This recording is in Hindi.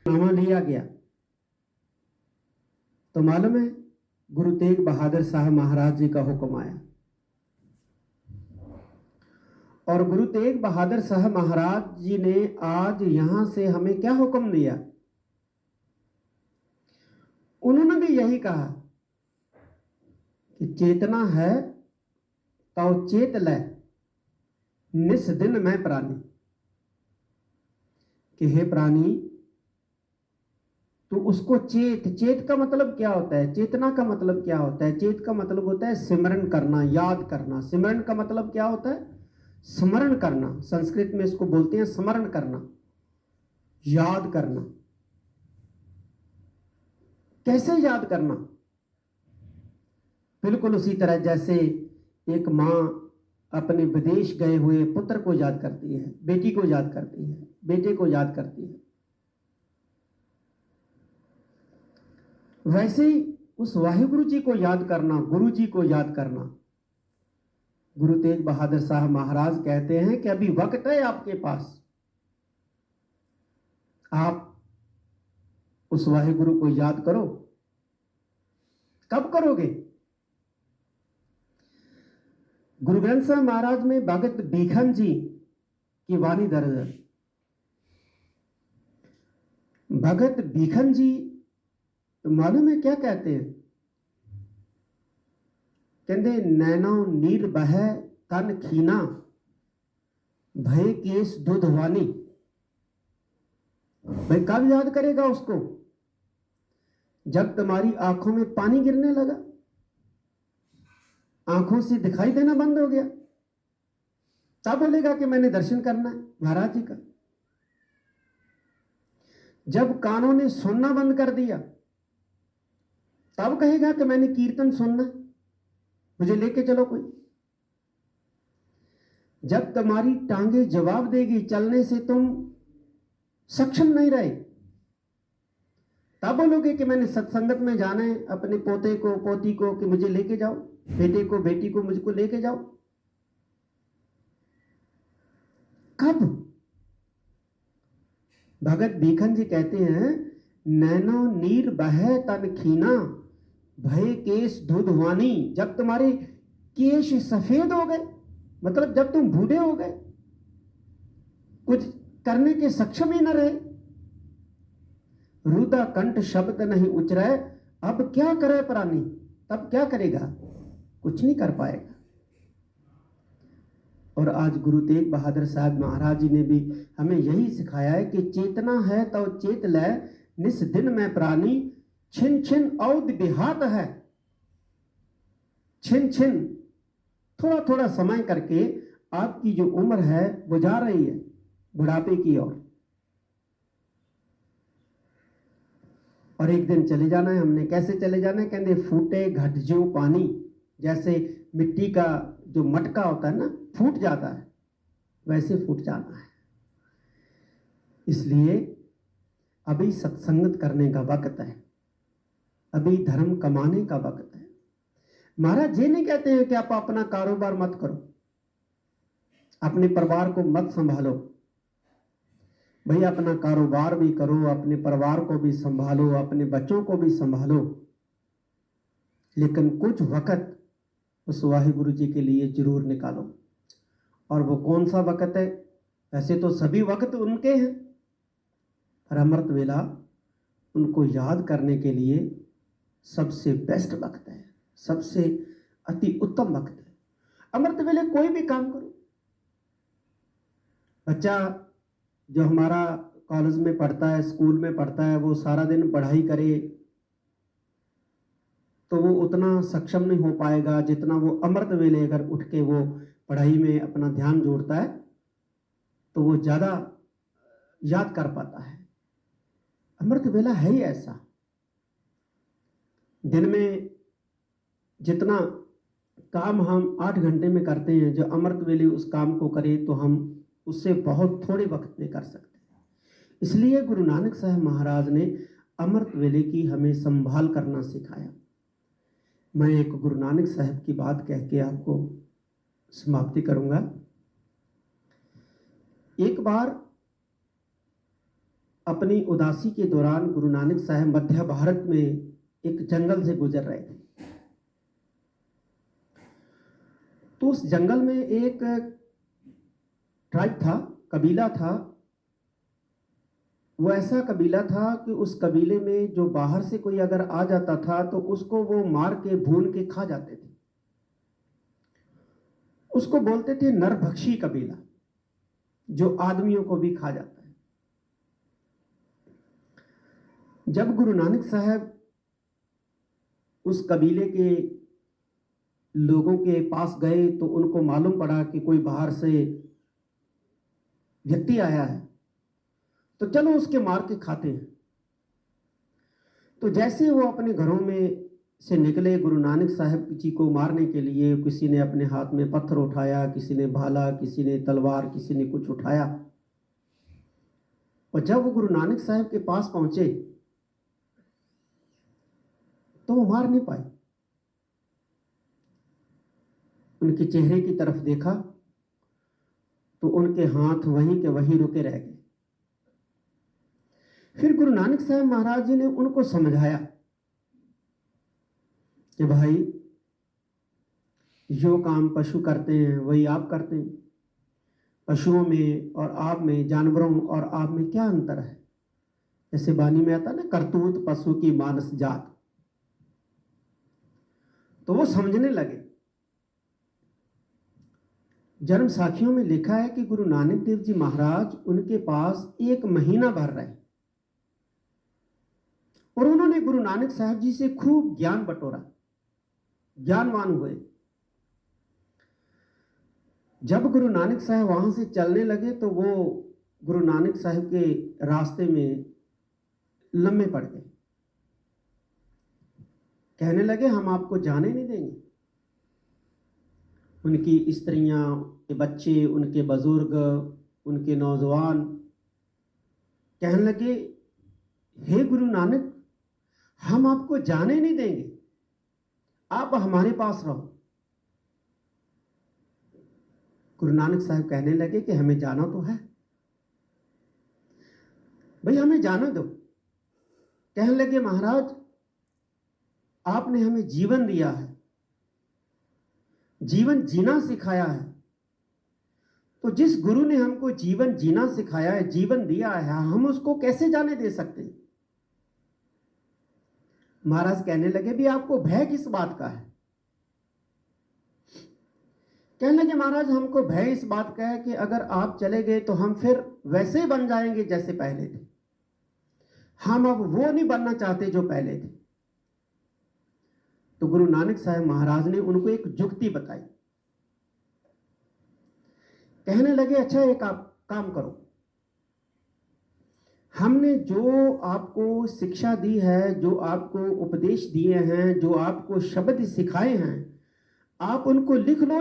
नामा लिया गया तो मालूम है गुरु तेग बहादुर साहब महाराज जी का हुक्म आया, और गुरु तेग बहादुर साहब महाराज जी ने आज यहां से हमें क्या हुक्म दिया। उन्होंने भी यही कहा कि चेतना है तो चेत ले निस दिन मैं प्राणी, कि हे प्राणी तो उसको चेत। चेत का मतलब क्या होता है? चेतना का मतलब क्या होता है? चेत का मतलब होता है सिमरन करना, याद करना। सिमरन का मतलब क्या होता है? स्मरण करना। संस्कृत में इसको बोलते हैं स्मरण करना, याद करना। कैसे याद करना? बिल्कुल उसी तरह जैसे एक मां अपने विदेश गए हुए पुत्र को याद करती है, बेटी को याद करती है, बेटे को याद करती है, वैसे ही उस वाहिगुरु जी को याद करना, गुरु जी को याद करना। गुरु तेग बहादुर साहब महाराज कहते हैं कि अभी वक्त है आपके पास, आप उस वाहिगुरु को याद करो। कब करोगे? गुरु ग्रंथ साहब महाराज में भगत बीखन जी की वाणी दर्ज है। भगत बीखन जी तो मालूम है क्या कहते हैं? कहते नैनो नीर बह तन खीना भय केस दुधवानी। भाई कब याद करेगा उसको? जब तुम्हारी आंखों में पानी गिरने लगा, आंखों से दिखाई देना बंद हो गया, तब बोलेगा कि मैंने दर्शन करना है महाराज जी का। जब कानों ने सुनना बंद कर दिया, तब कहेगा कि मैंने कीर्तन सुनना, मुझे लेके चलो कोई। जब तुम्हारी टांगे जवाब देगी, चलने से तुम सक्षम नहीं रहे, तब बोलोगे कि मैंने सत्संगत में जाना है, अपने पोते को पोती को कि मुझे लेके जाओ, बेटे को बेटी को मुझको लेके जाओ। कब? भगत बीखन जी कहते हैं नैनो नीर बह तन खीना भय केस धुधवानी। जब तुम्हारे केश सफेद हो गए, मतलब जब तुम बूढ़े हो गए, कुछ करने के सक्षम ही न रहे, रुदा कंठ शब्द नहीं उचरे, अब क्या करे प्राणी? तब क्या करेगा? कुछ नहीं कर पाएगा। और आज गुरु तेग बहादुर साहब महाराज जी ने भी हमें यही सिखाया है कि चेतना है तो चेत ले निस दिन में प्राणी, छिन छिन औद बिहात है। छिन छिन थोड़ा थोड़ा समय करके आपकी जो उम्र है वो जा रही है बुढ़ापे की ओर, और एक दिन चले जाना है हमने। कैसे चले जाना है? कहते फूटे घट ज्यों पानी। जैसे मिट्टी का जो मटका होता है ना, फूट जाता है, वैसे फूट जाना है। इसलिए अभी सत्संगत करने का वक्त है, अभी धर्म कमाने का वक्त है। महाराज ये नहीं कहते हैं कि आप अपना कारोबार मत करो, अपने परिवार को मत संभालो। भाई अपना कारोबार भी करो, अपने परिवार को भी संभालो, अपने बच्चों को भी संभालो, लेकिन कुछ वक्त उस वाहिगुरु जी के लिए जरूर निकालो। और वो कौन सा वक्त है? वैसे तो सभी वक्त उनके हैं, पर अमृत वेला उनको याद करने के लिए सबसे बेस्ट वक्त है, सबसे अति उत्तम वक्त है। अमृत वेले कोई भी काम करो। बच्चा जो हमारा कॉलेज में पढ़ता है, स्कूल में पढ़ता है, वो सारा दिन पढ़ाई करे तो वो उतना सक्षम नहीं हो पाएगा जितना वो अमृत वेले अगर उठ के वो पढ़ाई में अपना ध्यान जोड़ता है तो वो ज़्यादा याद कर पाता है। अमृत वेला है ही ऐसा। दिन में जितना काम हम 8 घंटे में करते हैं, जो अमृत वेले उस काम को करें तो हम उससे बहुत थोड़े वक्त में कर सकते हैं। इसलिए गुरु नानक साहब महाराज ने अमृत वेले की हमें संभाल करना सिखाया। मैं एक गुरु नानक साहब की बात कह के आपको समाप्ति करूंगा। एक बार अपनी उदासी के दौरान गुरु नानक साहब मध्य भारत में एक जंगल से गुजर रहे थे। तो उस जंगल में एक ट्राइब था, कबीला था। वो ऐसा कबीला था कि उस कबीले में जो बाहर से कोई अगर आ जाता था तो उसको वो मार के भून के खा जाते थे। उसको बोलते थे नरभक्षी कबीला, जो आदमियों को भी खा जाता है। जब गुरु नानक साहब उस कबीले के लोगों के पास गए तो उनको मालूम पड़ा कि कोई बाहर से व्यक्ति आया है, तो चलो उसके मार के खाते हैं। तो जैसे वो अपने घरों में से निकले, गुरु नानक साहब जी को मारने के लिए किसी ने अपने हाथ में पत्थर उठाया, किसी ने भाला, किसी ने तलवार, किसी ने कुछ उठाया। और जब वो गुरु नानक साहब के पास पहुंचे तो वो मार नहीं पाए। उनके चेहरे की तरफ देखा तो उनके हाथ वहीं के वहीं रुके रह गए। फिर गुरु नानक साहब महाराज जी ने उनको समझाया कि भाई, जो काम पशु करते हैं वही आप करते हैं। पशुओं में और आप में, जानवरों और आप में क्या अंतर है? जैसे वाणी में आता ना, करतूत पशु की मानस जात। तो वो समझने लगे। जन्म साखियों में लिखा है कि गुरु नानक देव जी महाराज उनके पास 1 महीना भर रहे और उन्होंने गुरु नानक साहब जी से खूब ज्ञान बटोरा, ज्ञानवान हुए। जब गुरु नानक साहब वहां से चलने लगे तो वो गुरु नानक साहब के रास्ते में लम्बे पड़ गए। कहने लगे, हम आपको जाने नहीं देंगे। उनकी स्त्रियां, उनके बच्चे, उनके बुजुर्ग, उनके नौजवान कहने लगे, हे गुरु नानक, हम आपको जाने नहीं देंगे, आप हमारे पास रहो। गुरु नानक साहब कहने लगे कि हमें जाना तो है भाई, हमें जाना दो। कहने लगे, महाराज आपने हमें जीवन दिया है, जीवन जीना सिखाया है। तो जिस गुरु ने हमको जीवन जीना सिखाया है, जीवन दिया है, हम उसको कैसे जाने दे सकते हैं? महाराज कहने लगे, भी आपको भय किस बात का है? कहने लगे, महाराज हमको भय इस बात का है कि अगर आप चले गए तो हम फिर वैसे बन जाएंगे जैसे पहले थे। हम अब वो नहीं बनना चाहते जो पहले थे। तो गुरु नानक साहब महाराज ने उनको एक जुक्ति बताई। कहने लगे, अच्छा एक आप काम करो, हमने जो आपको शिक्षा दी है, जो आपको उपदेश दिए हैं, जो आपको शब्द सिखाए हैं, आप उनको लिख लो